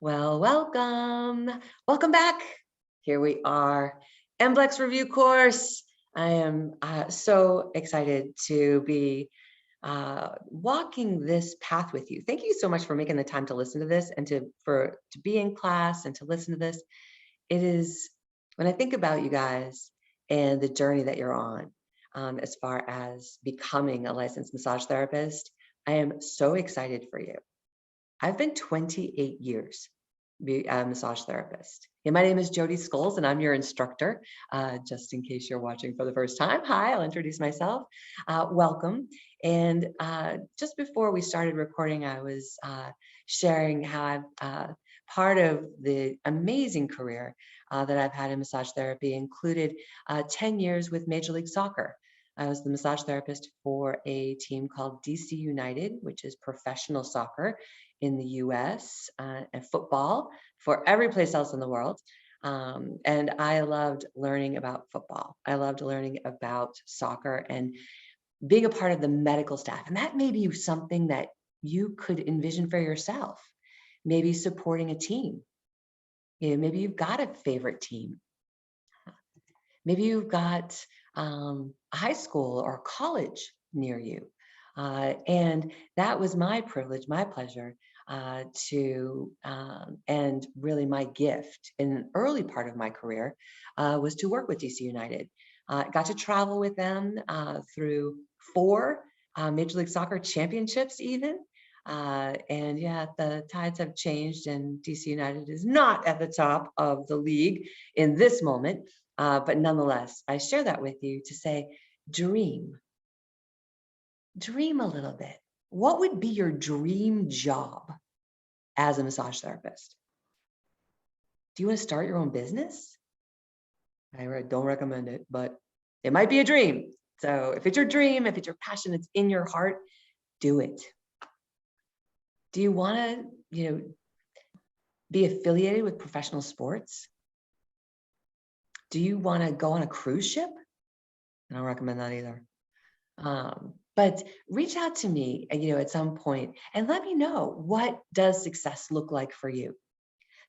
Well, welcome. Welcome back. Here we are. MBLEx review course. I am so excited to be walking this path with you. Thank you so much for making the time to listen to this and to be in class and to listen to this. It is, when I think about you guys and the journey that you're on, as far as becoming a licensed massage therapist, I am so excited for you. I've been 28 years a massage therapist. Yeah, my name is Jody Scholes, and I'm your instructor. Just in case you're watching for the first time, hi, I'll introduce myself. Welcome. And just before we started recording, I was sharing how I've part of the amazing career that I've had in massage therapy included 10 years with Major League Soccer. I was the massage therapist for a team called DC United, which is professional soccer in the US, and football for every place else in the world. And I loved learning about football. I loved learning about soccer and being a part of the medical staff. And that may be something that you could envision for yourself. Maybe supporting a team. You know, maybe you've got a favorite team. Maybe you've got a high school or college near you. And that was my privilege, my pleasure and really my gift in an early part of my career was to work with DC United. Got to travel with them through 4 Major League Soccer championships even. And yeah, the tides have changed and DC United is not at the top of the league in this moment. But nonetheless, I share that with you to say, dream a little bit. What would be your dream job as a massage therapist? Do you want to start your own business? I don't recommend it, but it might be a dream. So if it's your dream, if it's your passion, it's in your heart, do it. Do you want to, be affiliated with professional sports? Do you want to go on a cruise ship? I don't recommend that either. But reach out to me, at some point and let me know, what does success look like for you?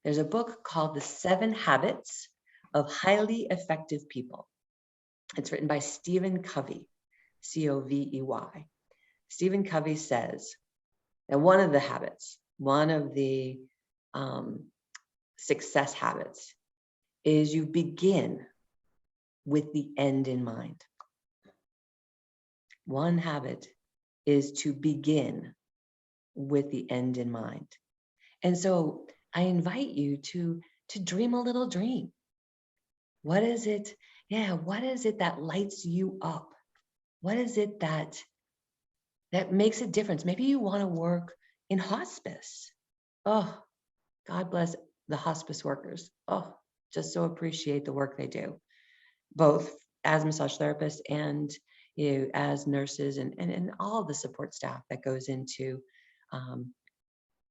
There's a book called The 7 Habits of Highly Effective People. It's written by Stephen Covey, C-O-V-E-Y. Stephen Covey says that one of the success habits is you begin with the end in mind. One habit is to begin with the end in mind. And so I invite you to dream a little dream. What is it? Yeah, what is it that lights you up? What is it that makes a difference? Maybe you want to work in hospice. Oh, God bless the hospice workers. Oh, just so appreciate the work they do, both as massage therapists and as nurses and all the support staff that goes into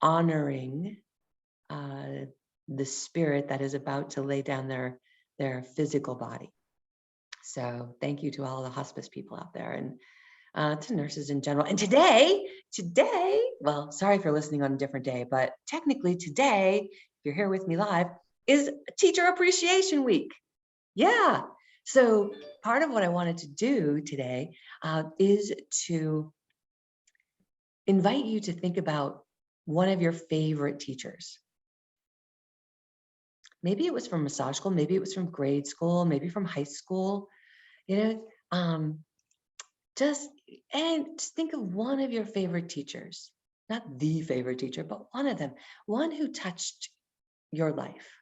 honoring the spirit that is about to lay down their physical body. So thank you to all the hospice people out there and to nurses in general. And today, well, sorry if you're listening on a different day, but technically today, if you're here with me live, is Teacher Appreciation Week. Yeah. So part of what I wanted to do today is to invite you to think about one of your favorite teachers. Maybe it was from massage school, maybe it was from grade school, maybe from high school. Just think of one of your favorite teachers, not the favorite teacher, but one of them, one who touched your life.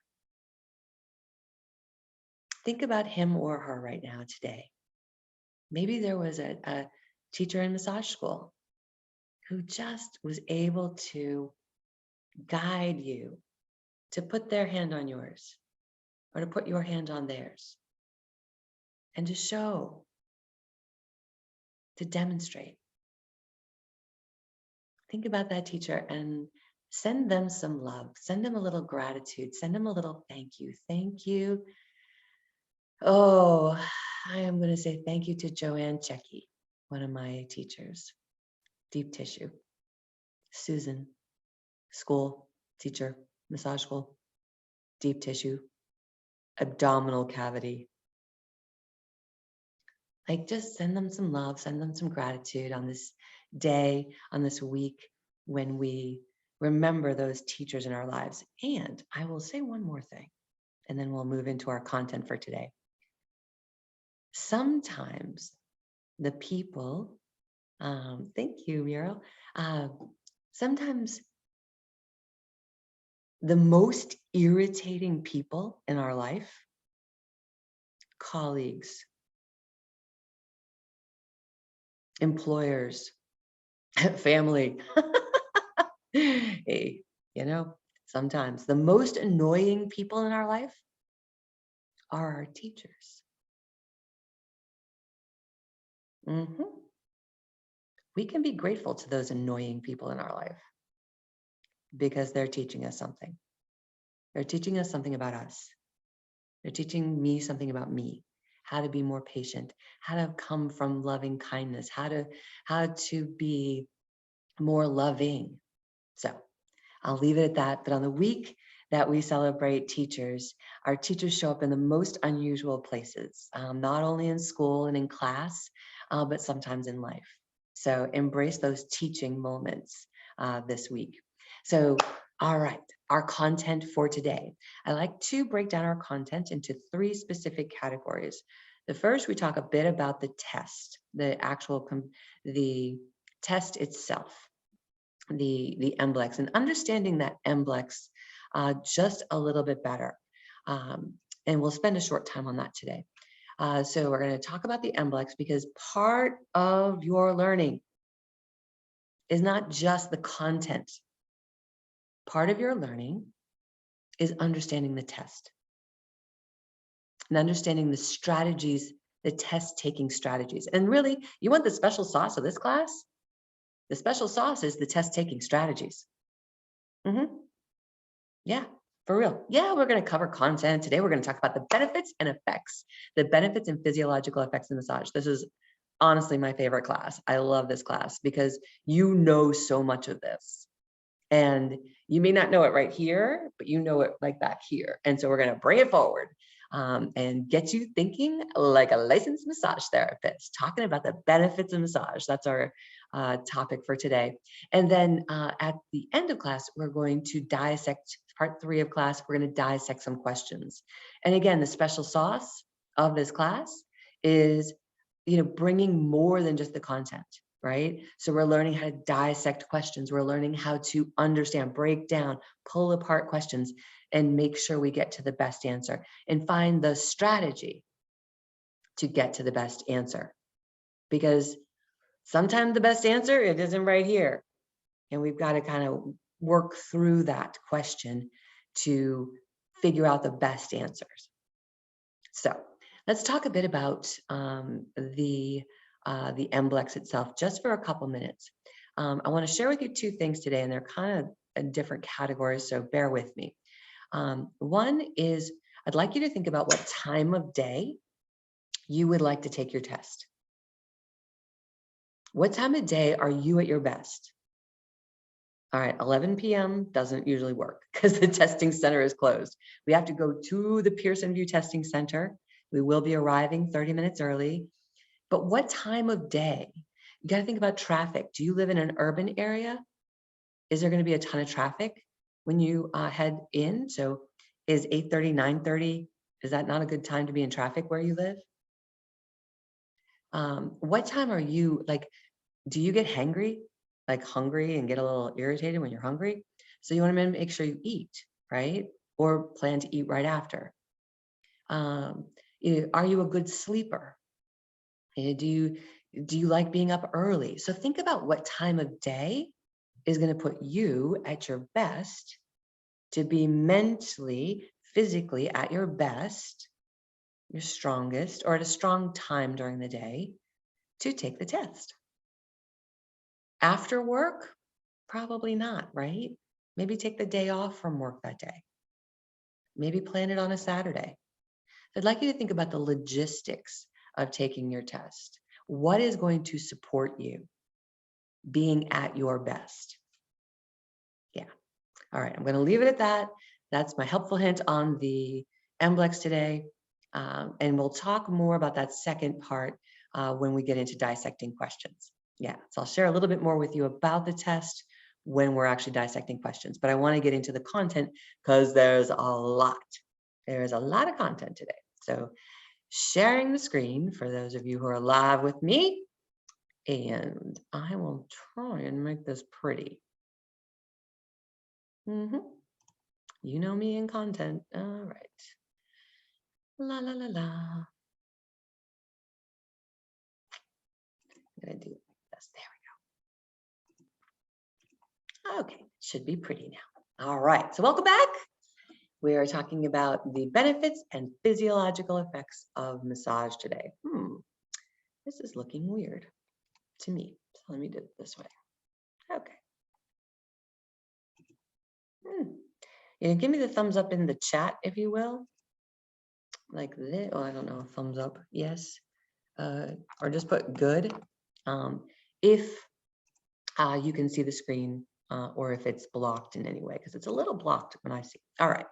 Think about him or her right now today. Maybe there was a teacher in massage school who just was able to guide you to put their hand on yours or to put your hand on theirs and to show, to demonstrate. Think about that teacher and send them some love, send them a little gratitude, send them a little thank you. Thank you. Oh, I am going to say thank you to Joanne Checky, one of my teachers. Deep tissue. Susan, school teacher, esophageal, deep tissue, abdominal cavity. Like, just send them some love, send them some gratitude on this day, on this week, when we remember those teachers in our lives. And I will say one more thing, and then we'll move into our content for today. Sometimes the people, thank you, Muriel, sometimes the most irritating people in our life, colleagues, employers, family. Hey, sometimes the most annoying people in our life are our teachers. We can be grateful to those annoying people in our life because they're teaching us something. They're teaching us something about us. They're teaching me something about me, how to be more patient, how to come from loving kindness, how to be more loving. So I'll leave it at that. But on the week that we celebrate teachers, our teachers show up in the most unusual places, not only in school and in class, but sometimes in life. So embrace those teaching moments this week. So, all right, our content for today. I like to break down our content into 3 specific categories. The first, we talk a bit about the test, the test itself, the MBLEx, and understanding that MBLEx just a little bit better. And we'll spend a short time on that today. So we're going to talk about the MBLEx because part of your learning is not just the content. Part of your learning is understanding the test and understanding the strategies, the test-taking strategies. And really, you want the special sauce of this class? The special sauce is the test-taking strategies. Yeah, for real. Yeah, we're going to cover content. Today, we're going to talk about the benefits and effects, the benefits and physiological effects of massage. This is honestly my favorite class. I love this class because you know so much of this. And you may not know it right here, but you know it like back here. And so we're going to bring it forward and get you thinking like a licensed massage therapist, talking about the benefits of massage. That's our topic for today. And then at the end of class, we're going to dissect part 3 of class. We're going to dissect some questions. And again, the special sauce of this class is, bringing more than just the content. Right? So we're learning how to dissect questions. We're learning how to understand, break down, pull apart questions, and make sure we get to the best answer and find the strategy to get to the best answer. Because sometimes the best answer, it isn't right here. And we've got to kind of work through that question to figure out the best answers. So let's talk a bit about the MBLEx itself, just for a couple minutes. I want to share with you 2 things today, and they're kind of in different categories, so bear with me. One is, I'd like you to think about what time of day you would like to take your test. What time of day are you at your best? All right, 11 p.m. doesn't usually work because the testing center is closed. We have to go to the Pearson View Testing Center. We will be arriving 30 minutes early. But what time of day? You got to think about traffic. Do you live in an urban area? Is there going to be a ton of traffic when you head in? So is 8:30, 9:30, is that not a good time to be in traffic where you live? What time are you, do you get hangry, hungry and get a little irritated when you're hungry? So you want to make sure you eat, right? Or plan to eat right after. Are you a good sleeper? Do you like being up early? So think about what time of day is going to put you at your best to be mentally, physically at your best, your strongest, or at a strong time during the day to take the test. After work, probably not, right? Maybe take the day off from work that day. Maybe plan it on a Saturday. I'd like you to think about the logistics of taking your test. What is going to support you being at your best? Yeah. All right, I'm going to leave it at that. That's my helpful hint on the MBLEx today. And we'll talk more about that second part when we get into dissecting questions. Yeah, so I'll share a little bit more with you about the test when we're actually dissecting questions. But I want to get into the content because there's a lot. There's a lot of content today. So sharing the screen for those of you who are live with me. And I will try and make this pretty. You know me in content. All right. La, la, la, la. I'm going to do this. There we go. Okay. Should be pretty now. All right. So welcome back. We are talking about the benefits and physiological effects of massage today. This is looking weird to me. So let me do it this way. Okay. Give me the thumbs up in the chat, if you will. Like this. Oh, I don't know. Thumbs up. Yes. Or just put good. If you can see the screen or if it's blocked in any way, because it's a little blocked when I see. All right.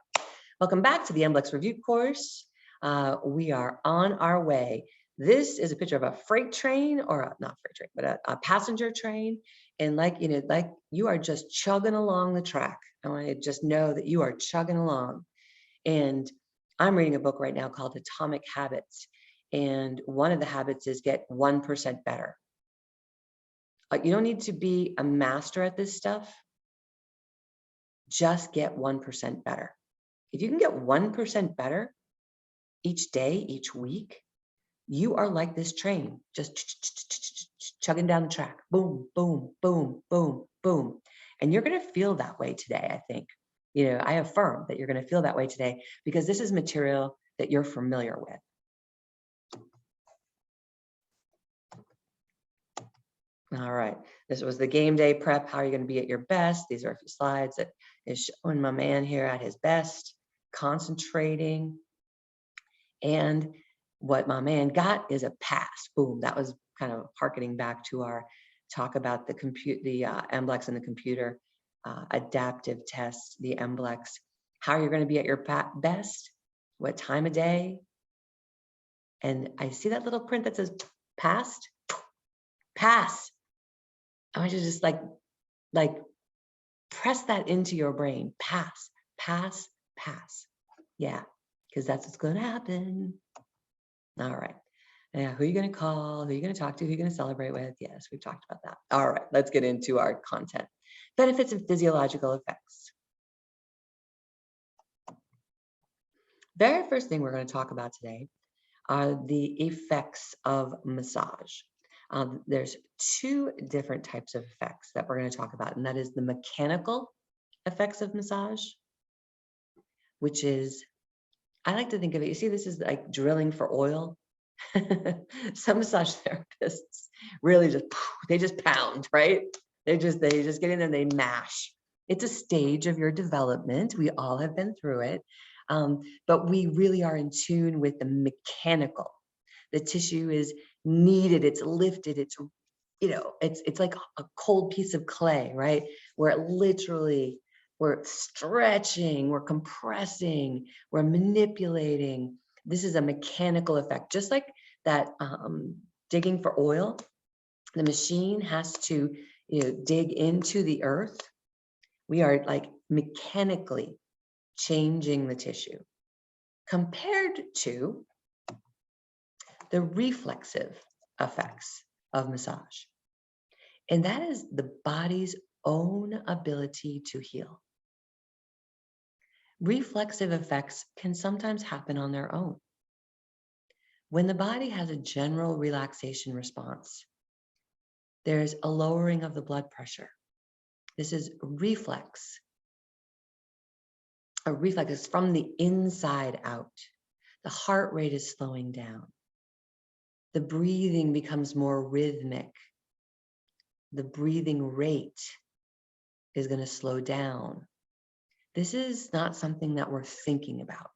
Welcome back to the MBLEx review course. We are on our way. This is a picture of a freight train, or not freight train, but a passenger train. And like you are just chugging along the track. I want you to just know that you are chugging along. And I'm reading a book right now called Atomic Habits. And one of the habits is get 1% better. You don't need to be a master at this stuff. Just get 1% better. If you can get 1% better each day, each week, you are like this train, just chugging down the track. Boom, boom, boom, boom, boom. And you're going to feel that way today, I think. I affirm that you're going to feel that way today because this is material that you're familiar with. All right, this was the game day prep. How are you going to be at your best? These are a few slides that is showing my man here at his best, concentrating. And what my man got is a pass. Boom, that was kind of harkening back to our talk about the MBLEx and the computer adaptive tests, the MBLEx. How you're going to be at your best, what time of day. And I see that little print that says passed, pass. I want you to just like press that into your brain. Pass, pass, pass. Yeah, because that's what's going to happen. All right. Yeah, who are you going to call? Who are you going to talk to? Who are you going to celebrate with? Yes, we've talked about that. All right, let's get into our content. Benefits and physiological effects. Very first thing we're going to talk about today are the effects of massage. There's two different types of effects that we're going to talk about, and that is the mechanical effects of massage, which is, I like to think of it, you see, this is like drilling for oil. Some massage therapists really they just pound, right? They just get in there and they mash. It's a stage of your development. We all have been through it. But we really are in tune with the mechanical. The tissue is kneaded, it's lifted, it's like a cold piece of clay, right? Where it literally, we're stretching, we're compressing, we're manipulating. This is a mechanical effect. Just like that digging for oil, the machine has to dig into the earth. We are like mechanically changing the tissue compared to the reflexive effects of massage. And that is the body's own ability to heal. Reflexive effects can sometimes happen on their own. When the body has a general relaxation response, there's a lowering of the blood pressure. This is reflex. A reflex is from the inside out. The heart rate is slowing down. The breathing becomes more rhythmic. The breathing rate is going to slow down. This is not something that we're thinking about.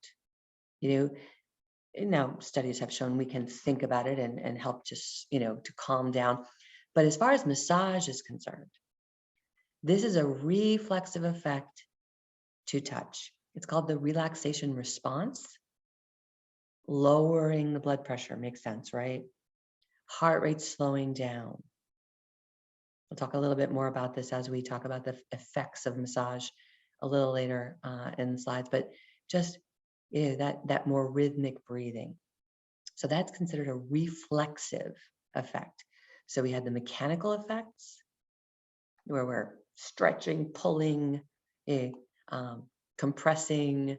Now studies have shown we can think about it and help just, to calm down. But as far as massage is concerned, this is a reflexive effect to touch. It's called the relaxation response. Lowering the blood pressure makes sense, right? Heart rate slowing down. We'll talk a little bit more about this as we talk about the effects of massage a little later in the slides, but just that more rhythmic breathing. So that's considered a reflexive effect. So we had the mechanical effects where we're stretching, pulling, compressing,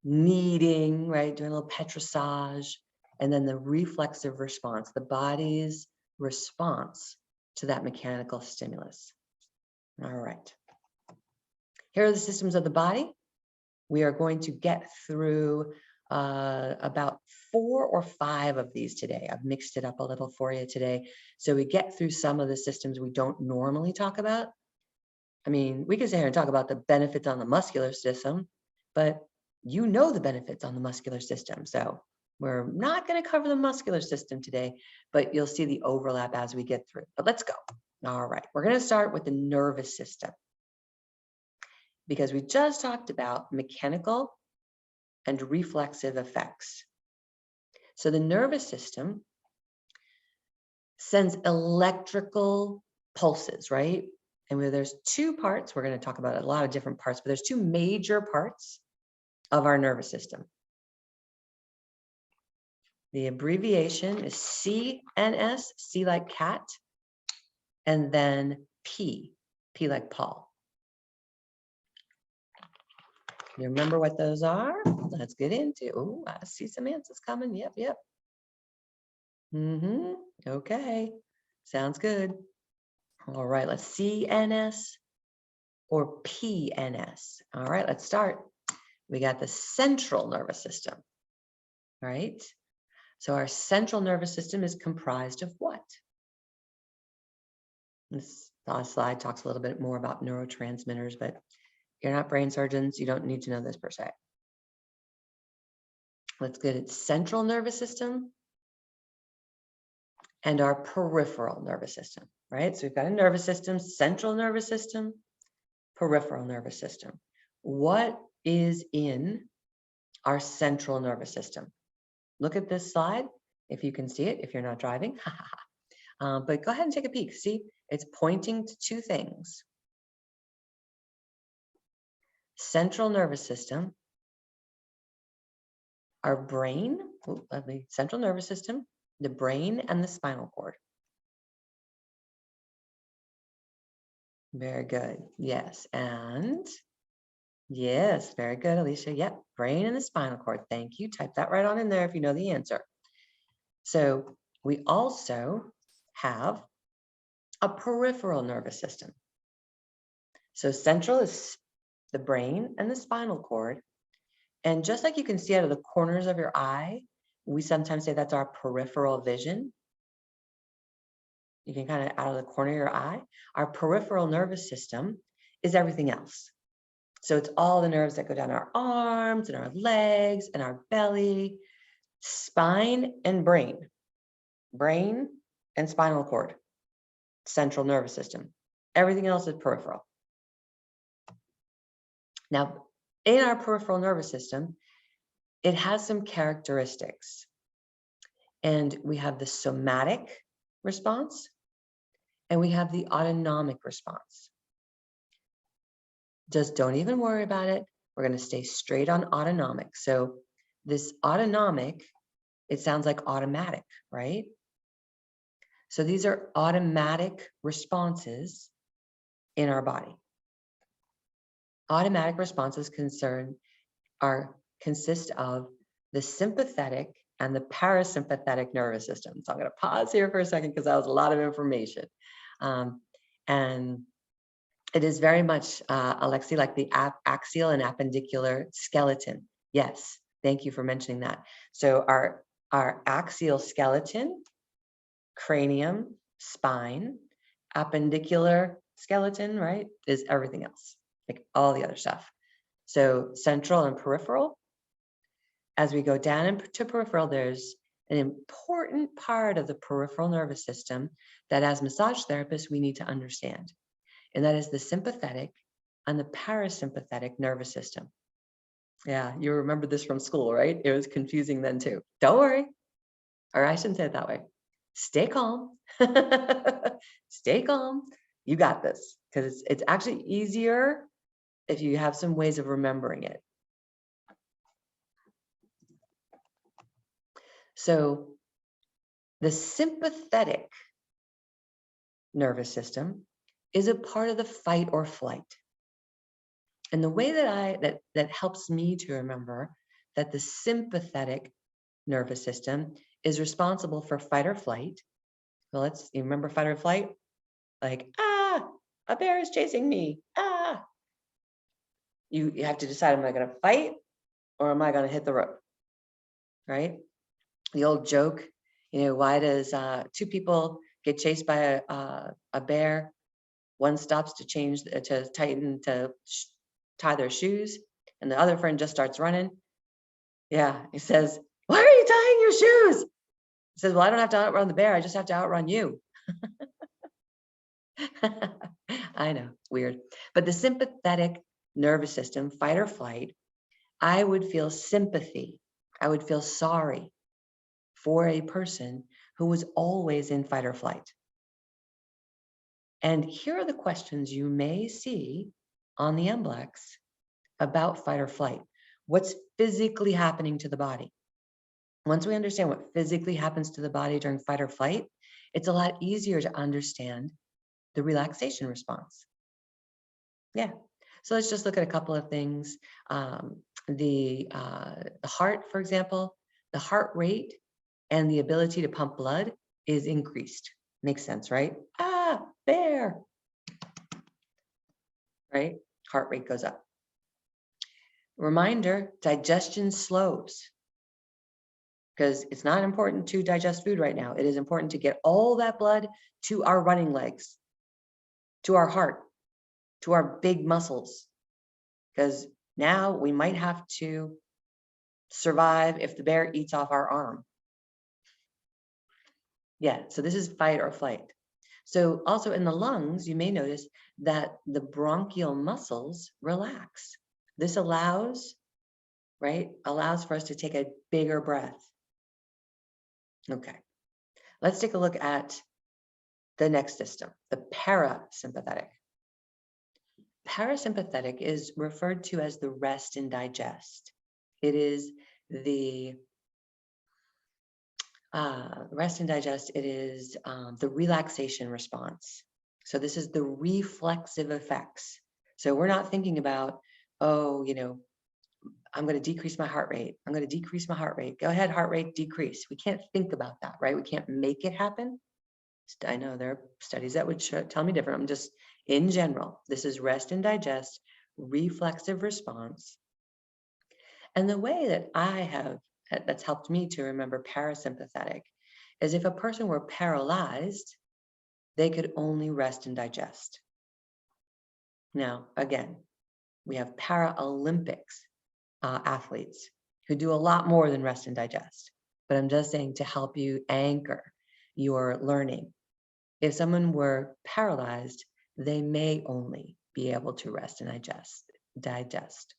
kneading, right? Doing a little petrissage. And then the reflexive response, the body's response to that mechanical stimulus. All right. Here are the systems of the body. We are going to get through about 4 or 5 of these today. I've mixed it up a little for you today. So we get through some of the systems we don't normally talk about. I mean, we could sit here and talk about the benefits on the muscular system, but you know the benefits on the muscular system. So we're not going to cover the muscular system today, but you'll see the overlap as we get through. But let's go. All right, we're going to start with the nervous system because we just talked about mechanical and reflexive effects. So the nervous system sends electrical pulses, right? And where there's 2 parts, we're going to talk about a lot of different parts, but there's 2 major parts of our nervous system. The abbreviation is CNS, C like cat, and then P like Paul. You remember what those are? Let's get into. Oh, I see some answers coming. Yep. Okay. Sounds good. All right, let's CNS or PNS. All right, let's start. We got the central nervous system, right? So our central nervous system is comprised of what? This slide talks a little bit more about neurotransmitters, but you're not brain surgeons. You don't need to know this per se. Let's get it. Central nervous system and our peripheral nervous system, right? So we've got a nervous system, central nervous system, peripheral nervous system. What is in our central nervous system? Look at this slide, if you can see it, if you're not driving. But go ahead and take a peek. See, it's pointing to 2 things. Central nervous system, our brain, central nervous system, the brain, and the spinal cord. Very good. Yes. And yes, very good, Alicia. Yep. Brain and the spinal cord. Thank you. Type that right on in there if you know the answer. So we also have a peripheral nervous system. So central is the brain and the spinal cord. And just like you can see out of the corners of your eye, we sometimes say that's our peripheral vision. You can kind of out of the corner of your eye. Our peripheral nervous system is everything else. So it's all the nerves that go down our arms and our legs and our belly, spine and brain and spinal cord, central nervous system. Everything else is peripheral. Now, in our peripheral nervous system, it has some characteristics. And we have the somatic response and we have the autonomic response. Just don't even worry about it. We're going to stay straight on autonomic. So this autonomic, it sounds like automatic, right? So these are automatic responses in our body. Automatic responses consist of the sympathetic and the parasympathetic nervous system. So I'm going to pause here for a second because that was a lot of information. And it is very much, Alexi, like the axial and appendicular skeleton. Yes, thank you for mentioning that. So our axial skeleton, cranium, spine, appendicular skeleton, right, is everything else, like all the other stuff. So central and peripheral. As we go down into peripheral, there's an important part of the peripheral nervous system that as massage therapists, we need to understand. And that is the sympathetic on the parasympathetic nervous system. Yeah, you remember this from school, right? It was confusing then too. Don't worry. Or I shouldn't say it that way. Stay calm. Stay calm. You got this, because it's actually easier if you have some ways of remembering it. So the sympathetic nervous system is a part of the fight or flight. And the way that helps me to remember that the sympathetic nervous system is responsible for fight or flight. Well, you remember fight or flight? Like, a bear is chasing me. You have to decide, am I going to fight or am I going to hit the road? Right? The old joke, why does two people get chased by a bear? One stops to tie their shoes, and the other friend just starts running. Yeah, he says, "Why are you tying your shoes?" He says, "Well, I don't have to outrun the bear. I just have to outrun you." I know, weird. But the sympathetic nervous system, fight or flight, I would feel sympathy. I would feel sorry for a person who was always in fight or flight. And here are the questions you may see on the MBLEx about fight or flight. What's physically happening to the body? Once we understand what physically happens to the body during fight or flight, it's a lot easier to understand the relaxation response. Yeah. So let's just look at a couple of things. The heart, for example, the heart rate and the ability to pump blood is increased. Makes sense, right? Bear. Right? Heart rate goes up. Reminder, digestion slows. Because it's not important to digest food right now. It is important to get all that blood to our running legs, to our heart, to our big muscles. Because now we might have to survive if the bear eats off our arm. Yeah, so this is fight or flight. So also in the lungs, you may notice that the bronchial muscles relax. This allows for us to take a bigger breath. Okay, let's take a look at the next system, the parasympathetic. Parasympathetic is referred to as the rest and digest. It is the rest and digest. It is the relaxation response. So this is the reflexive effects. So we're not thinking about, I'm going to decrease my heart rate. I'm going to decrease my heart rate. Go ahead, heart rate decrease. We can't think about that, right? We can't make it happen. I know there are studies that would tell me different. I'm just, in general, this is rest and digest, reflexive response. And the way that's helped me to remember parasympathetic is if a person were paralyzed, they could only rest and digest. Now, again, we have Paralympics athletes who do a lot more than rest and digest. But I'm just saying to help you anchor your learning. If someone were paralyzed, they may only be able to rest and digest.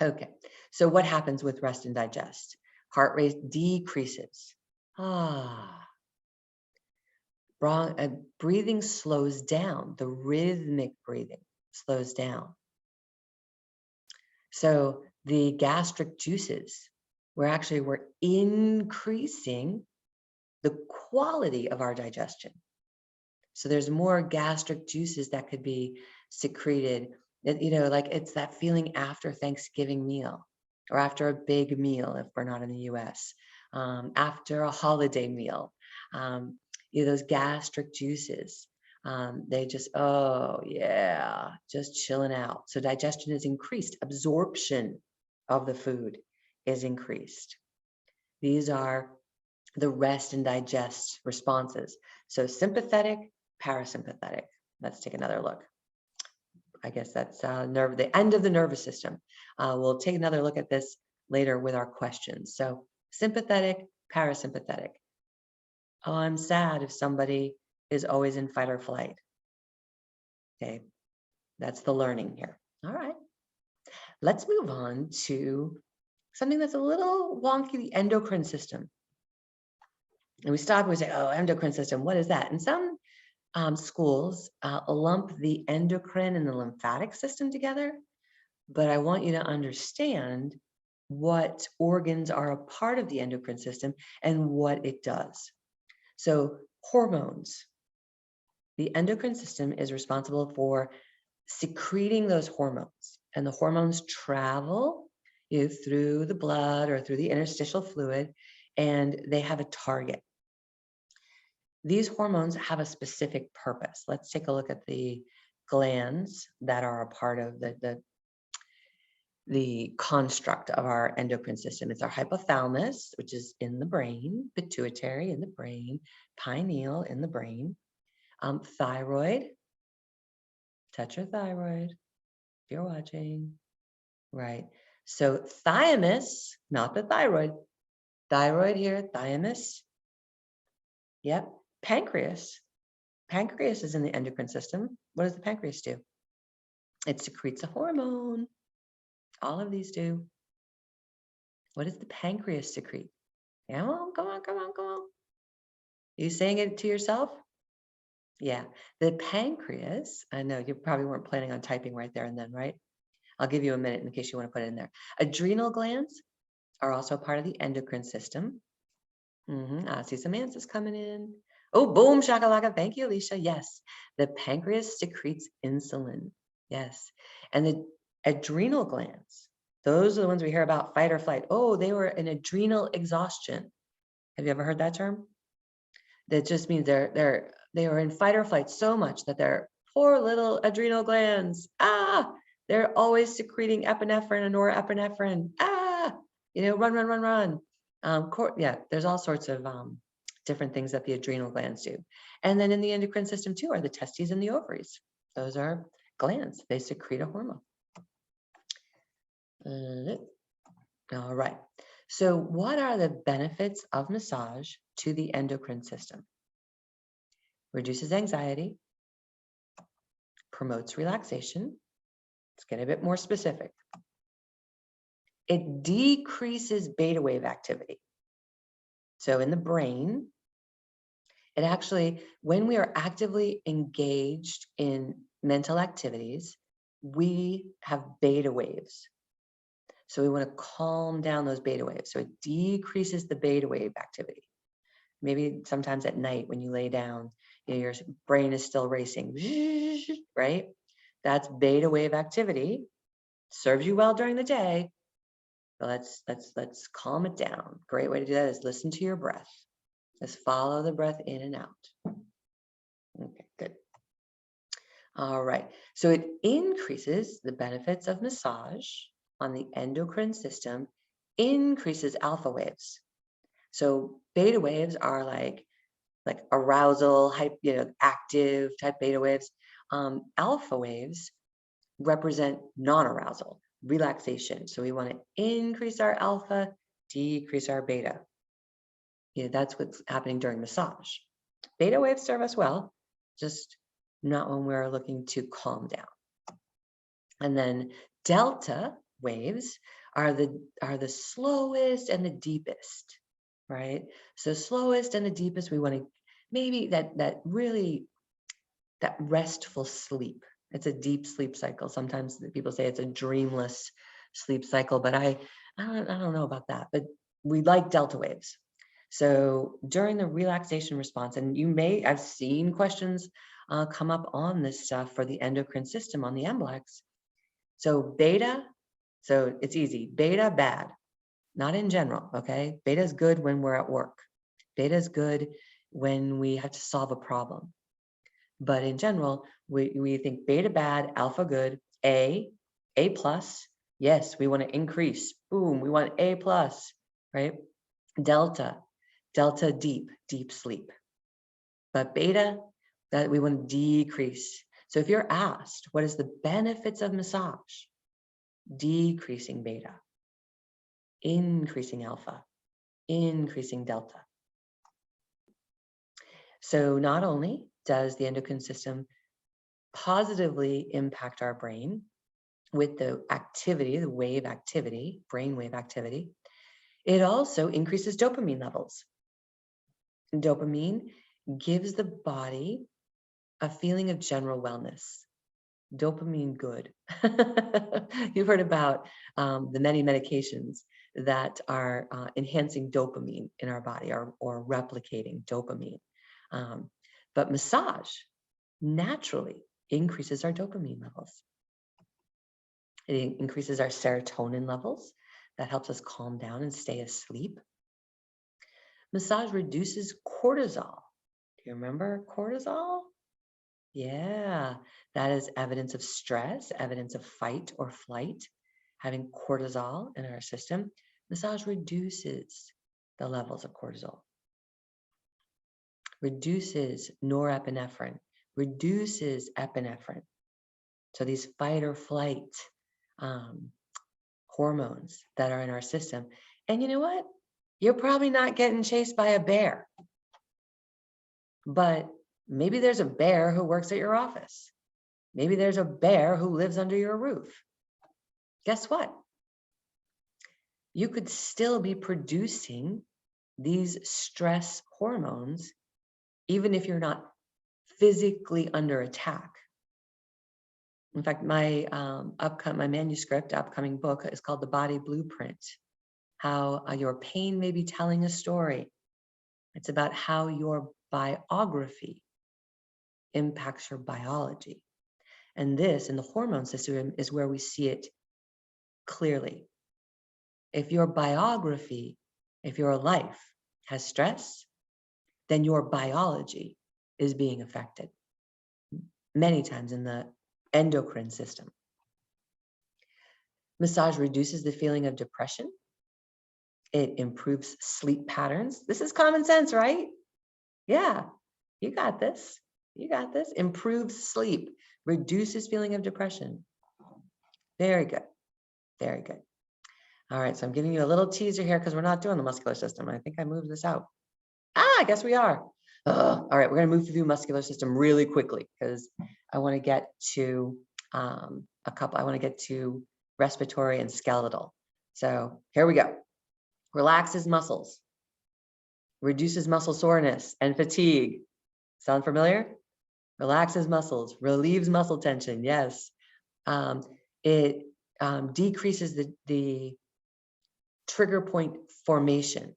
Okay, so what happens with rest and digest? Heart rate decreases. Breathing slows down. The rhythmic breathing slows down. So the gastric juices, we're increasing the quality of our digestion. So there's more gastric juices that could be secreted. Like it's that feeling after Thanksgiving meal or after a big meal, if we're not in the US, after a holiday meal, those gastric juices, they just, just chilling out. So digestion is increased. Absorption of the food is increased. These are the rest and digest responses. So sympathetic, parasympathetic. Let's take another look. I guess that's the end of the nervous system. We'll take another look at this later with our questions. So sympathetic, parasympathetic. Oh, I'm sad if somebody is always in fight or flight. Okay. That's the learning here. All right. Let's move on to something that's a little wonky, the endocrine system. And we stop and we say, oh, endocrine system, what is that? And some schools lump the endocrine and the lymphatic system together, but I want you to understand what organs are a part of the endocrine system and what it does. So hormones. The endocrine system is responsible for secreting those hormones, and the hormones travel through the blood or through the interstitial fluid, and they have a target. These hormones have a specific purpose. Let's take a look at the glands that are a part of the construct of our endocrine system. It's our hypothalamus, which is in the brain, pituitary in the brain, pineal in the brain, thyroid, touch your thyroid if you're watching, right? So thymus, not the thyroid here, thymus, yep. Pancreas is in the endocrine system. What does the pancreas do? It secretes a hormone. All of these do. What does the pancreas secrete? Come on. You saying it to yourself? Yeah, the pancreas, I know you probably weren't planning on typing right there and then, right? I'll give you a minute in case you want to put it in there. Adrenal glands are also part of the endocrine system. I see some answers coming in. Oh, boom, shakalaka. Thank you, Alicia. Yes, the pancreas secretes insulin. Yes, and the adrenal glands, those are the ones we hear about, fight or flight. Oh, they were in adrenal exhaustion. Have you ever heard that term? That just means they are in fight or flight so much that their poor little adrenal glands, they're always secreting epinephrine and norepinephrine. Run. Yeah, there's all sorts of different things that the adrenal glands do. And then in the endocrine system too are the testes and the ovaries. Those are glands. They secrete a hormone. All right. So what are the benefits of massage to the endocrine system? Reduces anxiety, promotes relaxation. Let's get a bit more specific. It decreases beta wave activity. So in the brain, it actually, when we are actively engaged in mental activities, we have beta waves. So we want to calm down those beta waves. So it decreases the beta wave activity. Maybe sometimes at night when you lay down, your brain is still racing, right? That's beta wave activity. Serves you well during the day, but let's calm it down. Great way to do that is listen to your breath. Just follow the breath in and out. Okay, good. All right. So it increases the benefits of massage on the endocrine system, increases alpha waves. So beta waves are like arousal, active type beta waves. Alpha waves represent non-arousal, relaxation. So we want to increase our alpha, decrease our beta. That's what's happening during massage. Beta waves serve us well, just not when we're looking to calm down. And then delta waves are the slowest and the deepest, right? So slowest and the deepest, we want to maybe that restful sleep. It's a deep sleep cycle. Sometimes people say it's a dreamless sleep cycle, but I don't know about that, but we like delta waves. So during the relaxation response, and I've seen questions come up on this stuff for the endocrine system on the MBLEx. So beta, so it's easy. Beta, bad, not in general, okay? Beta is good when we're at work. Beta is good when we have to solve a problem. But in general, we think beta bad, alpha good, A plus. Yes, we want to increase. Boom, we want A plus, right? Delta deep sleep. But beta, that we want to decrease. So if you're asked, what is the benefits of massage? Decreasing beta, increasing alpha, increasing delta. So not only does the endocrine system positively impact our brain with the activity, the wave activity, brainwave activity. It also increases dopamine levels. Dopamine gives the body a feeling of general wellness. Dopamine good. You've heard about the many medications that are enhancing dopamine in our body or replicating dopamine. But massage naturally increases our dopamine levels. It increases our serotonin levels. That helps us calm down and stay asleep. Massage reduces cortisol. Do you remember cortisol? Yeah, that is evidence of stress, evidence of fight or flight, having cortisol in our system. Massage reduces the levels of cortisol, reduces norepinephrine, reduces epinephrine. So these fight or flight hormones that are in our system. And you know what? You're probably not getting chased by a bear, but maybe there's a bear who works at your office. Maybe there's a bear who lives under your roof. Guess what? You could still be producing these stress hormones, even if you're not physically under attack. In fact, my upcoming book is called The Body Blueprint, how your pain may be telling a story. It's about how your biography impacts your biology. And this, in the hormone system, is where we see it clearly. If your biography, if your life has stress, then your biology is being affected many times in the endocrine system. Massage reduces the feeling of depression. It improves sleep patterns. This is common sense, right? Yeah, you got this. You got this. Improves sleep, reduces feeling of depression. Very good. Very good. All right, so I'm giving you a little teaser here because we're not doing the muscular system. I think I moved this out. I guess we are. All right, we're going to move through the muscular system really quickly because I want to get to I want to get to respiratory and skeletal. So here we go. Relaxes muscles, reduces muscle soreness and fatigue. Sound familiar? Relaxes muscles, relieves muscle tension. Yes. It decreases the trigger point formation.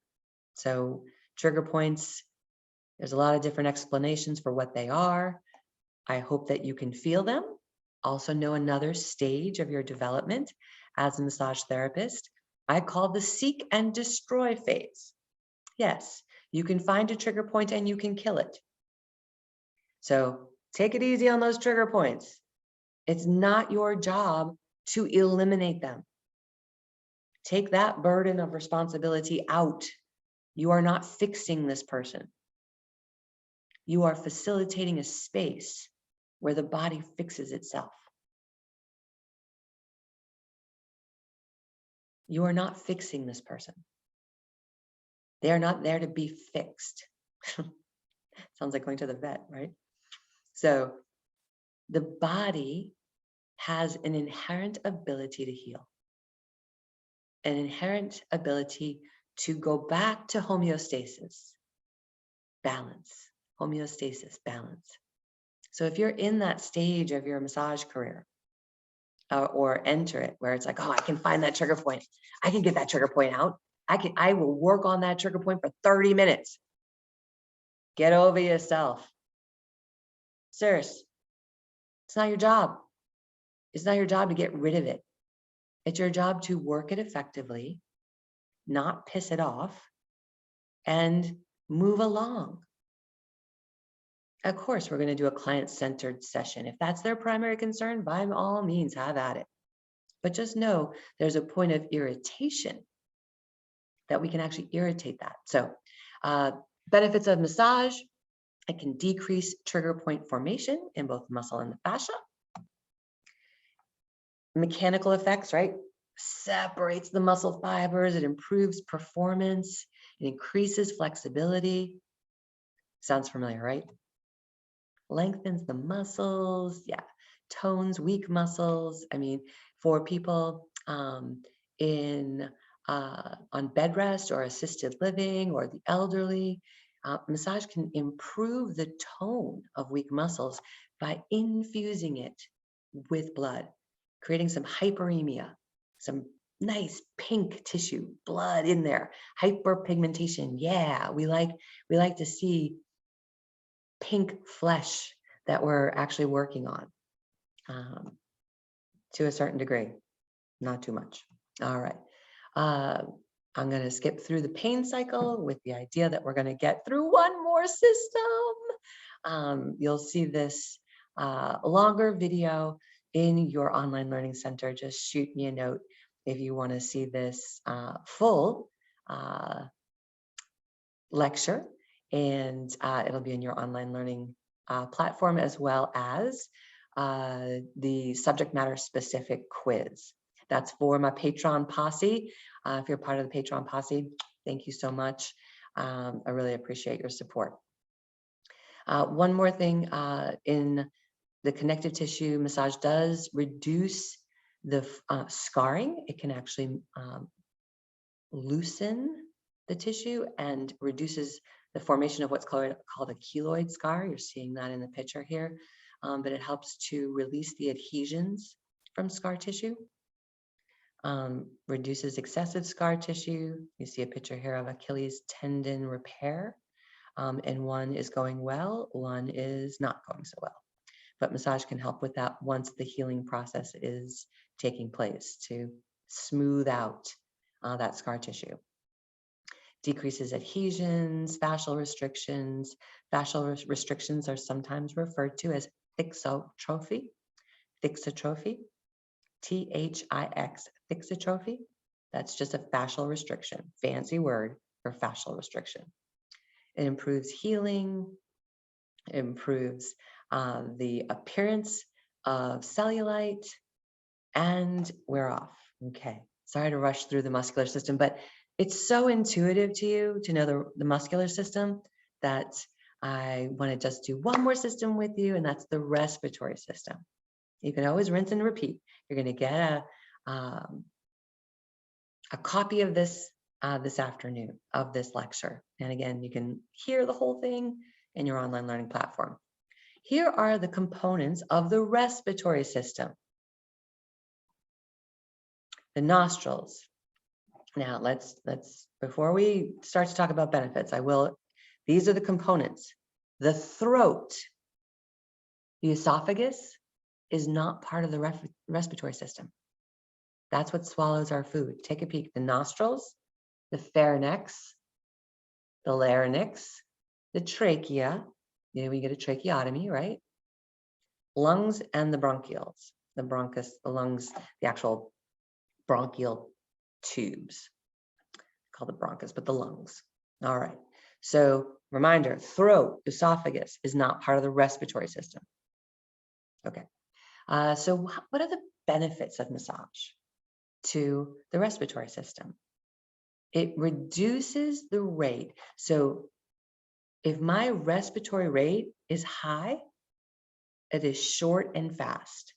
So trigger points, there's a lot of different explanations for what they are. I hope that you can feel them. Also know another stage of your development as a massage therapist. I call the seek and destroy phase. Yes, you can find a trigger point and you can kill it. So take it easy on those trigger points. It's not your job to eliminate them. Take that burden of responsibility out. You are not fixing this person. You are facilitating a space where the body fixes itself. You are not fixing this person. They are not there to be fixed. Sounds like going to the vet, right? So the body has an inherent ability to heal, an inherent ability to go back to homeostasis, balance, homeostasis, balance. So if you're in that stage of your massage career or enter it where it's like, oh, I can find that trigger point. I can get that trigger point out. I will work on that trigger point for 30 minutes. Get over yourself. Serious. It's not your job. It's not your job to get rid of it. It's your job to work it effectively, not piss it off, and move along. Of course, we're going to do a client-centered session. If that's their primary concern, by all means, have at it. But just know there's a point of irritation that we can actually irritate that. So benefits of massage, it can decrease trigger point formation in both muscle and the fascia. Mechanical effects, right? Separates the muscle fibers, it improves performance, it increases flexibility. Sounds familiar, right? lengthens the muscles, yeah, tones weak muscles. I mean, for people on bed rest or assisted living or the elderly, massage can improve the tone of weak muscles by infusing it with blood, creating some hyperemia, some nice pink tissue, blood in there, hyperpigmentation. Yeah, we like to see pink flesh that we're actually working on to a certain degree, not too much. All right. I'm going to skip through the pain cycle with the idea that we're going to get through one more system. You'll see this longer video in your online learning center. Just shoot me a note if you want to see this full lecture, and it'll be in your online learning platform, as well as the subject matter specific quiz. That's for my Patreon posse. If you're part of the Patreon posse, thank you so much. I really appreciate your support. One more thing, in the connective tissue, massage does reduce the scarring. It can actually loosen the tissue and reduces the formation of what's called a keloid scar. You're seeing that in the picture here, but it helps to release the adhesions from scar tissue. Reduces excessive scar tissue. You see a picture here of Achilles tendon repair, and one is going well, one is not going so well. But massage can help with that once the healing process is taking place, to smooth out that scar tissue. Decreases adhesions, fascial restrictions. Fascial restrictions are sometimes referred to as thixotrophy. Thixotrophy. T-H-I-X, thixotrophy. That's just a fascial restriction, fancy word for fascial restriction. It improves healing, it improves the appearance of cellulite, and we're off. Okay, sorry to rush through the muscular system, but it's so intuitive to you to know the muscular system that I want to just do one more system with you, and that's the respiratory system. You can always rinse and repeat. You're going to get a copy of this this afternoon of this lecture. And again, you can hear the whole thing in your online learning platform. Here are the components of the respiratory system. The nostrils. Now let's before we start to talk about benefits, these are the components. The throat, the esophagus is not part of the respiratory system. That's what swallows our food. Take a peek. The nostrils, the pharynx, the larynx, the trachea. You know, we get a tracheotomy, right? Lungs and the bronchioles. The bronchus, the lungs, the actual bronchial tubes. Called the bronchus, but the lungs. All right. So reminder, throat, esophagus is not part of the respiratory system. Okay. So what are the benefits of massage to the respiratory system? It reduces the rate. So if my respiratory rate is high, it is short and fast.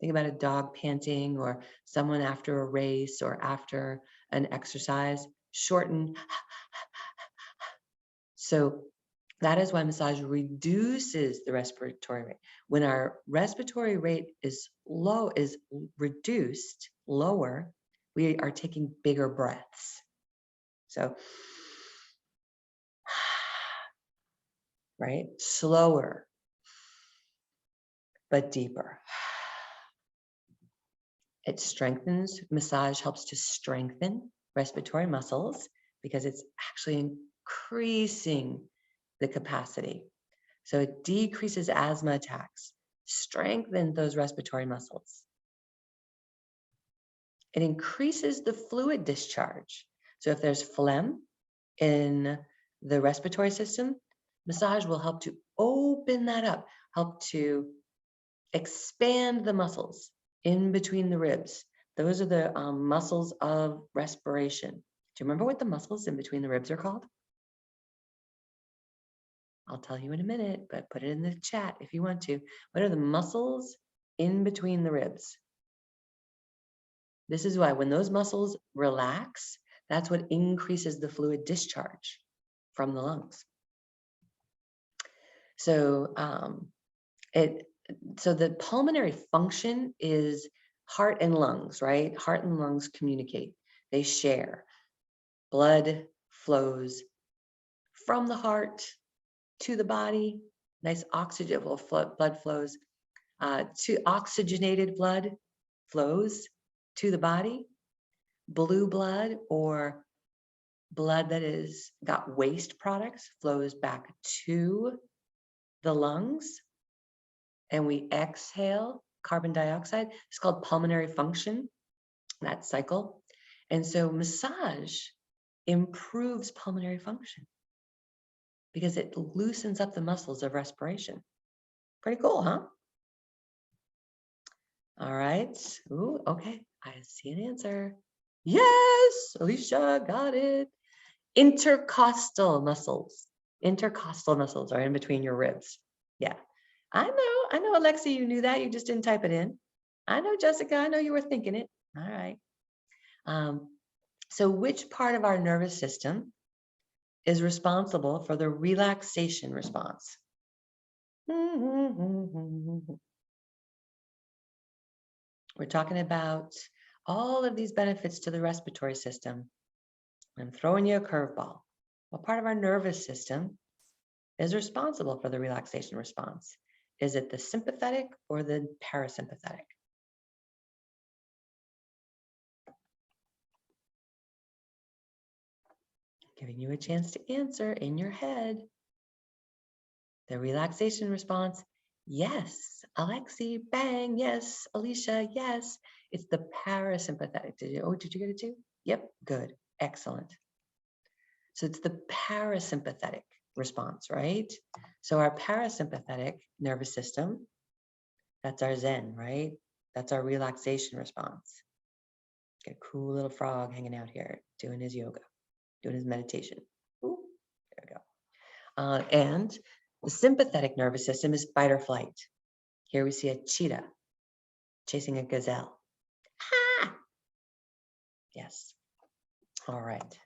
Think about a dog panting, or someone after a race or after an exercise, shorten. So that is why massage reduces the respiratory rate. When our respiratory rate is reduced, lower, we are taking bigger breaths. So, right? Slower, but deeper. It strengthens, massage helps to strengthen respiratory muscles because it's actually increasing the capacity. So it decreases asthma attacks, strengthens those respiratory muscles. It increases the fluid discharge. So if there's phlegm in the respiratory system, massage will help to open that up, help to expand the muscles in between the ribs. Those are the muscles of respiration. Do you remember what the muscles in between the ribs are called? I'll tell you in a minute, but put it in the chat if you want to. What are the muscles in between the ribs? This is why when those muscles relax, that's what increases the fluid discharge from the lungs. So so the pulmonary function is heart and lungs, right? Heart and lungs communicate. They share. Blood flows from the heart to the body. Nice oxygen blood flows to oxygenated blood flows to the body. Blue blood or blood that is got waste products flows back to the lungs, and we exhale carbon dioxide. It's called pulmonary function, that cycle. And so massage improves pulmonary function because it loosens up the muscles of respiration. Pretty cool, huh? All right. Ooh, okay. I see an answer. Yes, Alicia got it. Intercostal muscles. Intercostal muscles are in between your ribs. Yeah, I know, Alexi, you knew that. You just didn't type it in. I know, Jessica, I know you were thinking it. All right. So which part of our nervous system is responsible for the relaxation response? We're talking about all of these benefits to the respiratory system. I'm throwing you a curveball. What part of our nervous system is responsible for the relaxation response? Is it the sympathetic or the parasympathetic? Giving you a chance to answer in your head. The relaxation response, yes. Alexi, bang, yes. Alicia, yes. It's the parasympathetic. Did you get it too? Yep, good, excellent. So it's the parasympathetic response, right? So our parasympathetic nervous system, that's our Zen, right? That's our relaxation response. Got a cool little frog hanging out here, doing his yoga, doing his meditation. Ooh, there we go. And the sympathetic nervous system is fight or flight. Here we see a cheetah chasing a gazelle. Ah! Yes. All right.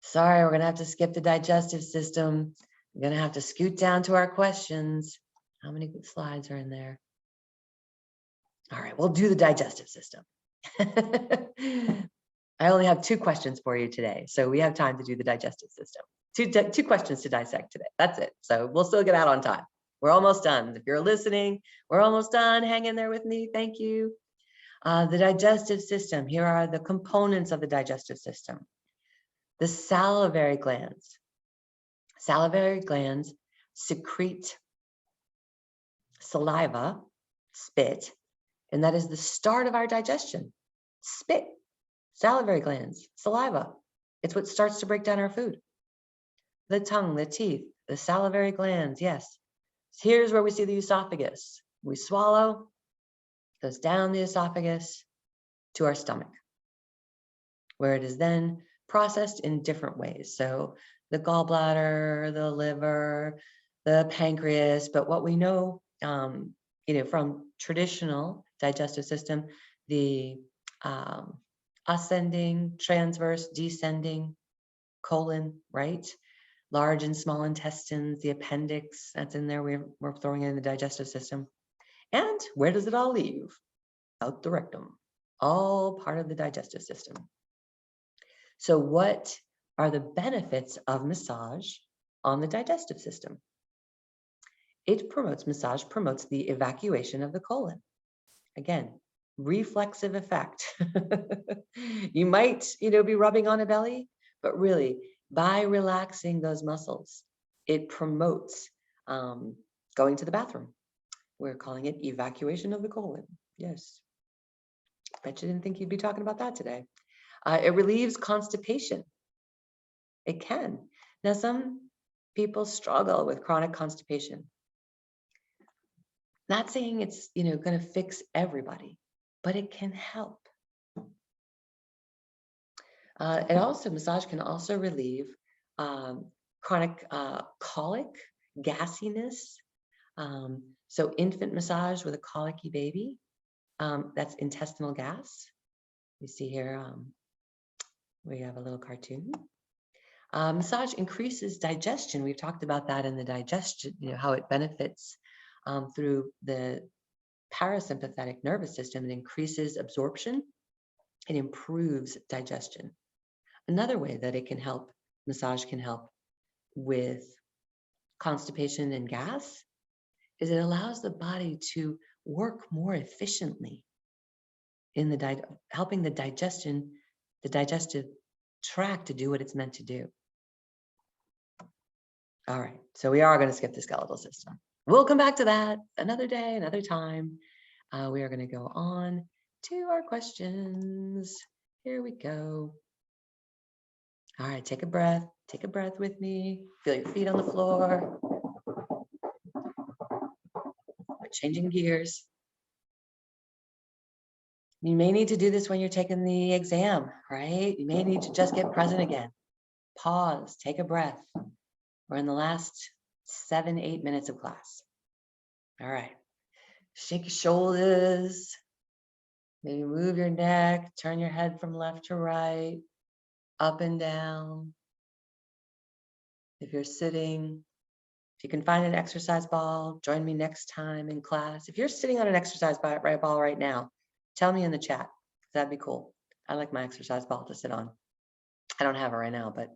Sorry, we're going to have to skip the digestive system. We're going to have to scoot down to our questions. How many slides are in there? All right, we'll do the digestive system. I only have 2 questions for you today, so we have time to do the digestive system. Two questions to dissect today. That's it. So we'll still get out on time. We're almost done. If you're listening, we're almost done. Hang in there with me. Thank you. The digestive system. Here are the components of the digestive system. The salivary glands. Salivary glands secrete saliva, spit, and that is the start of our digestion. Spit, salivary glands, saliva. It's what starts to break down our food. The tongue, the teeth, the salivary glands, yes. Here's where we see the esophagus. We swallow, goes down the esophagus to our stomach, where it is then processed in different ways. So the gallbladder, the liver, the pancreas, but what we know, from traditional digestive system, the ascending, transverse, descending, colon, right? Large and small intestines, the appendix, that's in there. We're throwing in the digestive system. And where does it all leave? Out the rectum, all part of the digestive system. So what are the benefits of massage on the digestive system? Massage promotes the evacuation of the colon. Again, reflexive effect. You might, be rubbing on a belly, but really by relaxing those muscles, it promotes going to the bathroom. We're calling it evacuation of the colon. Yes. Bet you didn't think you'd be talking about that today. It relieves constipation. It can. Now, some people struggle with chronic constipation. Not saying it's, going to fix everybody, but it can help. Massage can also relieve chronic colic, gassiness. So infant massage with a colicky baby, that's intestinal gas. You see here, we have a little cartoon. Massage increases digestion. We've talked about that in the digestion, how it benefits through the parasympathetic nervous system. It increases absorption. It improves digestion. Another way that it can help, massage can help with constipation and gas, is it allows the body to work more efficiently in the helping the digestive tract to do what it's meant to do. All right, so we are going to skip the skeletal system. We'll come back to that another day, another time. We are going to go on to our questions. Here we go. All right, take a breath. Take a breath with me. Feel your feet on the floor. We're changing gears. You may need to do this when you're taking the exam, right? You may need to just get present again. Pause, take a breath. We're in the last 7-8 minutes of class. All right, shake your shoulders. Maybe move your neck, turn your head from left to right, up and down. If you're sitting, if you can find an exercise ball, join me next time in class. If you're sitting on an exercise ball right now, tell me in the chat. That'd be cool. I like my exercise ball to sit on. I don't have it right now, but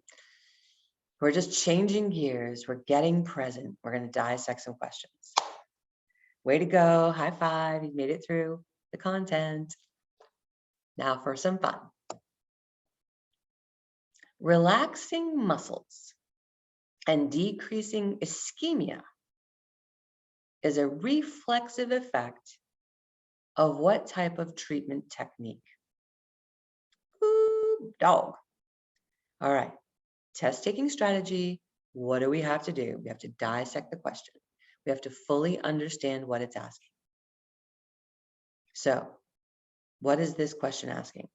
we're just changing gears. We're getting present. We're going to dissect some questions. Way to go. High five. You made it through the content. Now for some fun. Relaxing muscles and decreasing ischemia is a reflexive effect of what type of treatment technique? Ooh, dog. All right. Test-taking strategy. What do we have to do? We have to dissect the question. We have to fully understand what it's asking. So, what is this question asking?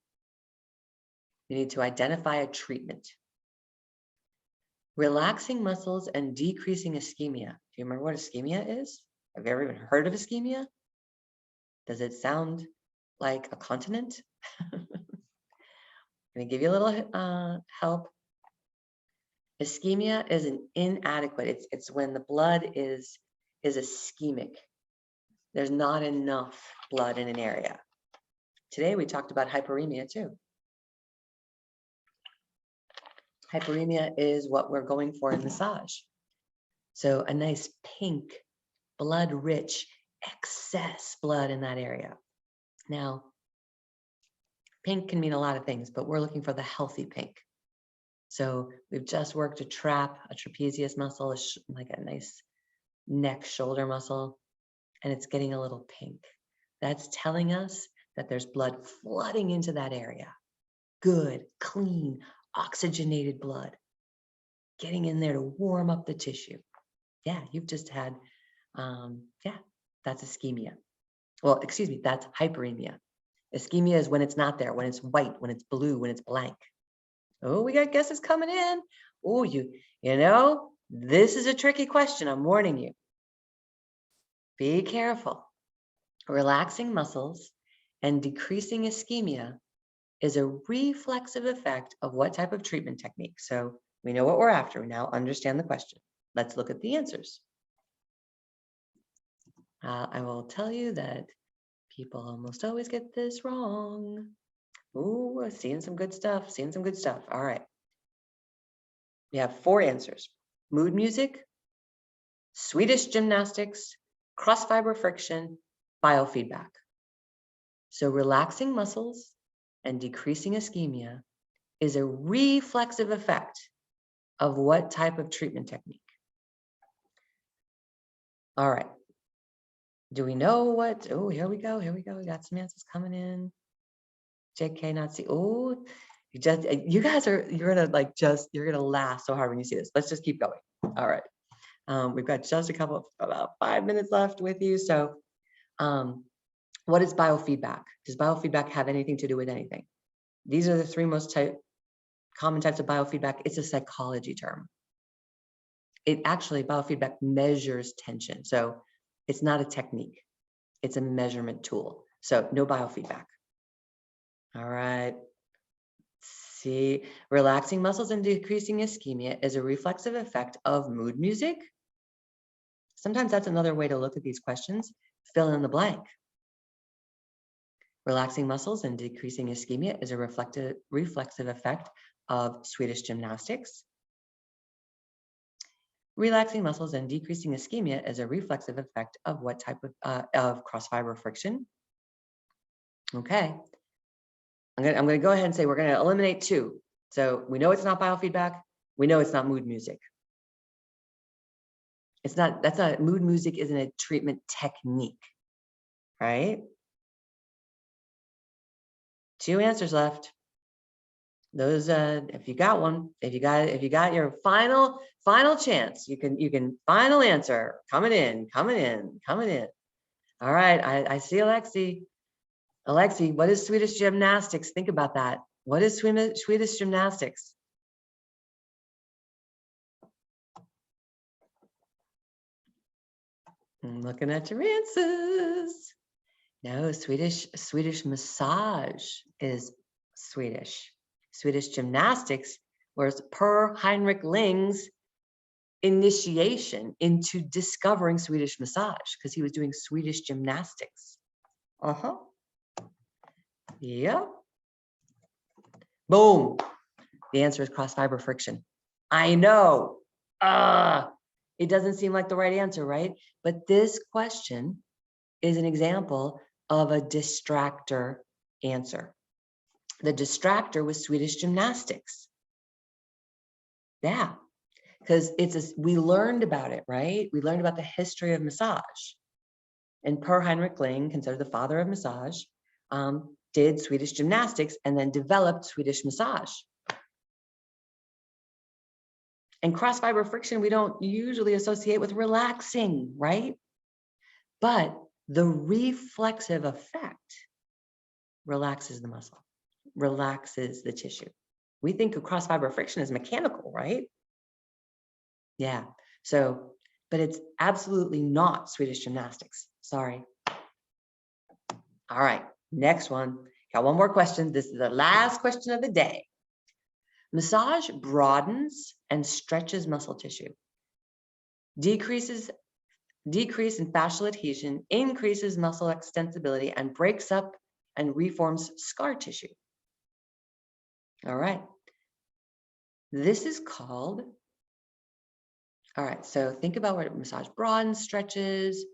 We need to identify a treatment. Relaxing muscles and decreasing ischemia. Do you remember what ischemia is? Have you ever even heard of ischemia? Does it sound like a continent? I'm going to give you a little help. Ischemia is an inadequate. It's when the blood is ischemic. There's not enough blood in an area. Today we talked about hyperemia too. Hyperemia is what we're going for in massage. So a nice pink, blood-rich, excess blood in that area. Now, pink can mean a lot of things, but we're looking for the healthy pink. So we've just worked a trapezius muscle, like a nice neck shoulder muscle, and it's getting a little pink. That's telling us that there's blood flooding into that area. Good, clean, oxygenated blood getting in there to warm up the tissue. Yeah, you've just had, that's ischemia. Well, excuse me, that's hyperemia. Ischemia is when it's not there, when it's white, when it's blue, when it's blank. Oh, we got guesses coming in. Oh, you know, this is a tricky question. I'm warning you. Be careful. Relaxing muscles and decreasing ischemia is a reflexive effect of what type of treatment technique? So we know what we're after. We now understand the question. Let's look at the answers. I will tell you that people almost always get this wrong. Ooh, seeing some good stuff, seeing some good stuff. All right. We have 4 answers. Mood music, Swedish gymnastics, cross-fiber friction, biofeedback. So relaxing muscles and decreasing ischemia is a reflexive effect of what type of treatment technique? All right. Do we know what? Oh, here we go. Here we go. We got some answers coming in. JK, not see. Oh, you guys are, you're gonna laugh so hard when you see this. Let's just keep going. All right. We've got just about 5 minutes left with you. So what is biofeedback? Does biofeedback have anything to do with anything? These are the 3 most common types of biofeedback. It's a psychology term. It actually, biofeedback measures tension. So it's not a technique. It's a measurement tool. So no biofeedback. All right. See, relaxing muscles and decreasing ischemia is a reflexive effect of mood music. Sometimes that's another way to look at these questions. Fill in the blank. Relaxing muscles and decreasing ischemia is a reflexive effect of Swedish gymnastics. Relaxing muscles and decreasing ischemia is a reflexive effect of what type of cross-fiber friction? Okay. I'm gonna go ahead and say we're gonna eliminate two. So we know it's not biofeedback. We know it's not mood music. It's not, that's not, mood music isn't a treatment technique, right? Two answers left. Those, if you got one, if you got your final chance, you can final answer coming in. All right, I see Alexi. Alexi, what is Swedish gymnastics? Think about that. What is Swedish gymnastics? I'm looking at your answers. No, Swedish massage is Swedish. Swedish gymnastics was Per Heinrich Ling's initiation into discovering Swedish massage because he was doing Swedish gymnastics. Yeah. Boom. The answer is cross-fiber friction. I know. It doesn't seem like the right answer, right? But this question is an example of a distractor answer. The distractor was Swedish gymnastics. Yeah, because we learned about it, right? We learned about the history of massage. And Per Heinrich Ling, considered the father of massage, did Swedish gymnastics and then developed Swedish massage. And cross-fiber friction, we don't usually associate with relaxing, right? But the reflexive effect relaxes the muscle, relaxes the tissue. We think of cross-fiber friction as mechanical, right? Yeah, so, but it's absolutely not Swedish gymnastics. Sorry. All right, next one. Got one more question. This is the last question of the day. Massage broadens and stretches muscle tissue. Decrease in fascial adhesion, increases muscle extensibility, and breaks up and reforms scar tissue. All right. This is called, all right, so think about what massage broadens, stretches,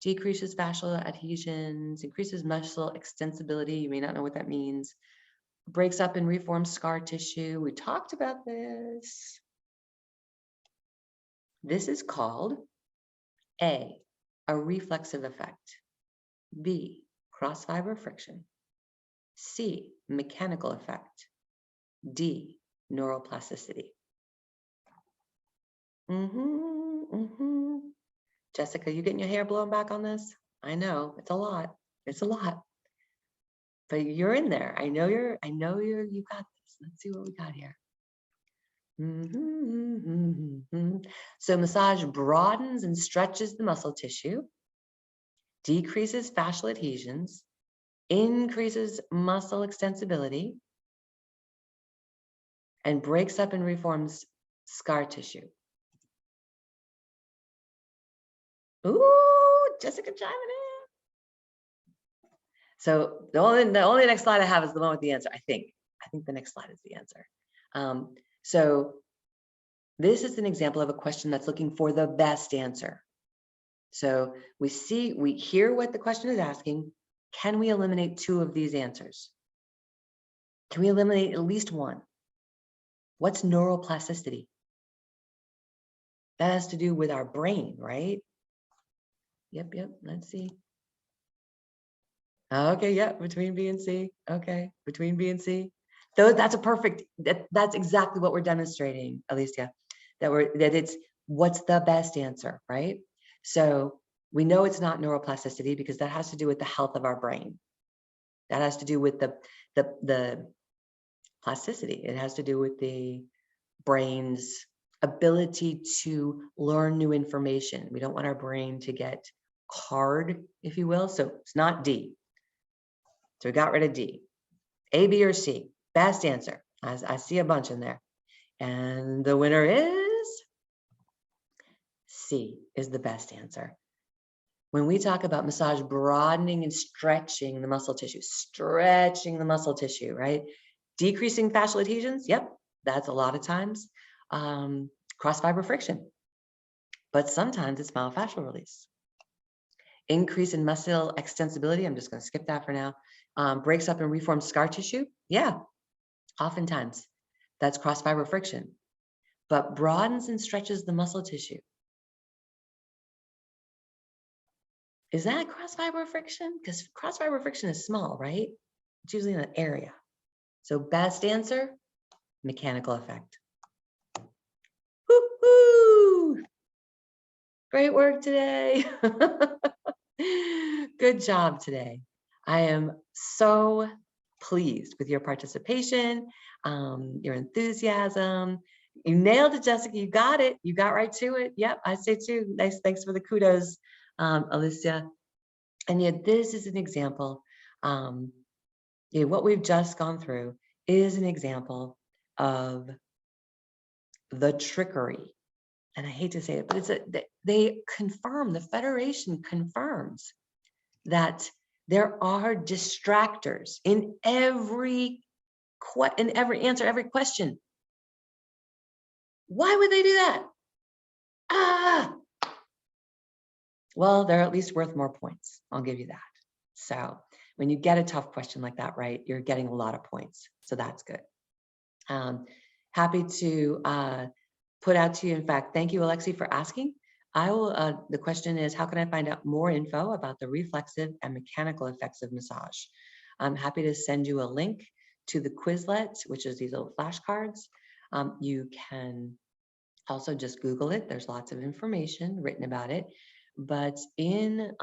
decreases fascial adhesions, increases muscle extensibility. You may not know what that means. Breaks up and reforms scar tissue. We talked about this. This is called A, reflexive effect. B, cross-fiber friction. C, mechanical effect. D, neuroplasticity. Jessica, you getting your hair blown back on this? I know, it's a lot. It's a lot. But you're in there. I know you got this. Let's see what we got here. So massage broadens and stretches the muscle tissue, decreases fascial adhesions, increases muscle extensibility, and breaks up and reforms scar tissue. Ooh, Jessica chiming in. So the only next slide I have is the one with the answer, I think. I think the next slide is the answer. So this is an example of a question that's looking for the best answer. So we hear what the question is asking. Can we eliminate two of these answers? Can we eliminate at least one? What's neuroplasticity? That has to do with our brain, right? Yep, let's see. Okay, yeah, between B and C. Okay, between B and C. So that's a perfect, that's exactly what we're demonstrating, Alicia, that it's what's the best answer, right? So we know it's not neuroplasticity because that has to do with the health of our brain. That has to do with the plasticity. It has to do with the brain's ability to learn new information. We don't want our brain to get hard, if you will. So it's not D. So we got rid of D. A, B, or C. Best answer. I see a bunch in there. And the winner is C, is the best answer. When we talk about massage broadening and stretching the muscle tissue, right? Decreasing fascial adhesions, yep, that's a lot of times cross-fiber friction. But sometimes it's myofascial release. Increase in muscle extensibility, I'm just going to skip that for now. Breaks up and reforms scar tissue, yeah, oftentimes that's cross-fiber friction. But broadens and stretches the muscle tissue. Is that cross-fiber friction? Because cross-fiber friction is small, right? It's usually in an area. So best answer, mechanical effect. Woo-hoo! Great work today. Good job today. I am so pleased with your participation, your enthusiasm. You nailed it, Jessica. You got it. You got right to it. Yep, I say too. Nice. Thanks for the kudos, Alicia. And yet this is an example. What we've just gone through is an example of the trickery. And I hate to say it, but they confirm, the Federation confirms that there are distractors in every answer, every question. Why would they do that? Well, they're at least worth more points. I'll give you that. So when you get a tough question like that, right, you're getting a lot of points. So that's good. Happy to put out to you. In fact, thank you, Alexi, for asking. I will. The question is, how can I find out more info about the reflexive and mechanical effects of massage? I'm happy to send you a link to the Quizlet, which is these little flashcards. You can also just Google it. There's lots of information written about it. But in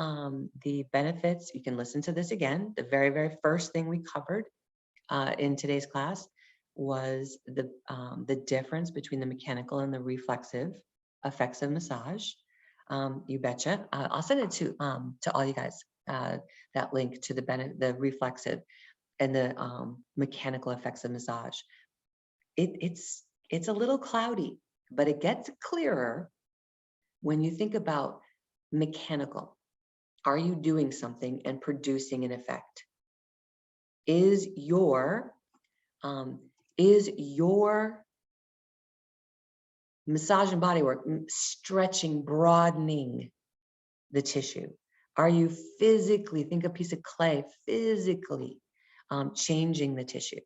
the benefits, you can listen to this again. The very, very first thing we covered in today's class was the difference between the mechanical and the reflexive effects of massage. You betcha. I'll send it to all you guys, that link to the reflexive and the mechanical effects of massage. It's a little cloudy, but it gets clearer when you think about mechanical. Are you doing something and producing an effect? Is your massage and body work stretching, broadening the tissue? Are you physically, think a piece of clay, physically changing the tissue?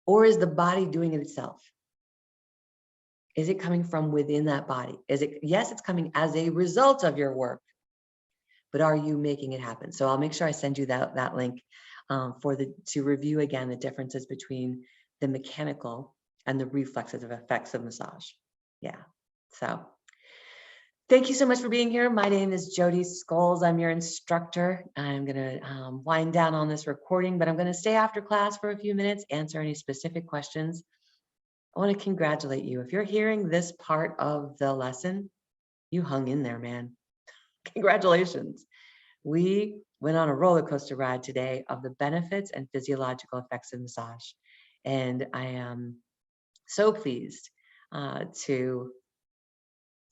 Or is the body doing it itself? Is it coming from within that body? Yes, it's coming as a result of your work, but are you making it happen? So I'll make sure I send you that link to review again the differences between the mechanical and the reflexive effects of massage. Yeah, so thank you so much for being here. My name is Jody Scholes. I'm your instructor. I'm gonna wind down on this recording, but I'm gonna stay after class for a few minutes, answer any specific questions. I want to congratulate you. If you're hearing this part of the lesson, you hung in there, man. Congratulations. We went on a roller coaster ride today of the benefits and physiological effects of massage. And I am so pleased to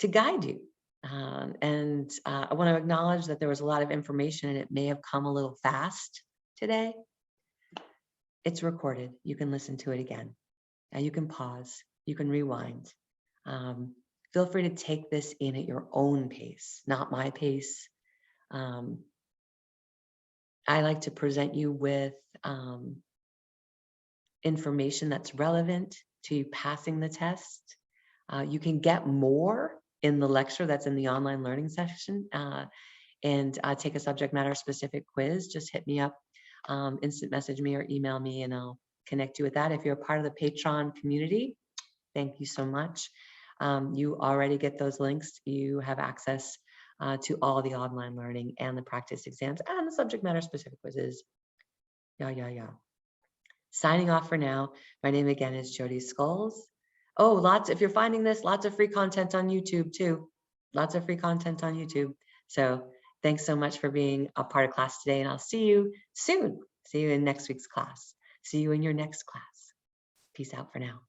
guide you. And I want to acknowledge that there was a lot of information and it may have come a little fast today. It's recorded. You can listen to it again. And you can pause, you can rewind. Feel free to take this in at your own pace, not my pace. I like to present you with information that's relevant to you passing the test. You can get more in the lecture that's in the online learning session and take a subject matter specific quiz. Just hit me up, instant message me or email me and I'll connect you with that. If you're a part of the Patreon community, thank you so much. You already get those links. You have access to all the online learning and the practice exams and the subject matter specific quizzes. Yeah. Signing off for now. My name again is Jody Scholes. Oh, lots, if you're finding this, lots of free content on YouTube too. Lots of free content on YouTube. So thanks so much for being a part of class today, and I'll see you soon. See you in next week's class. See you in your next class. Peace out for now.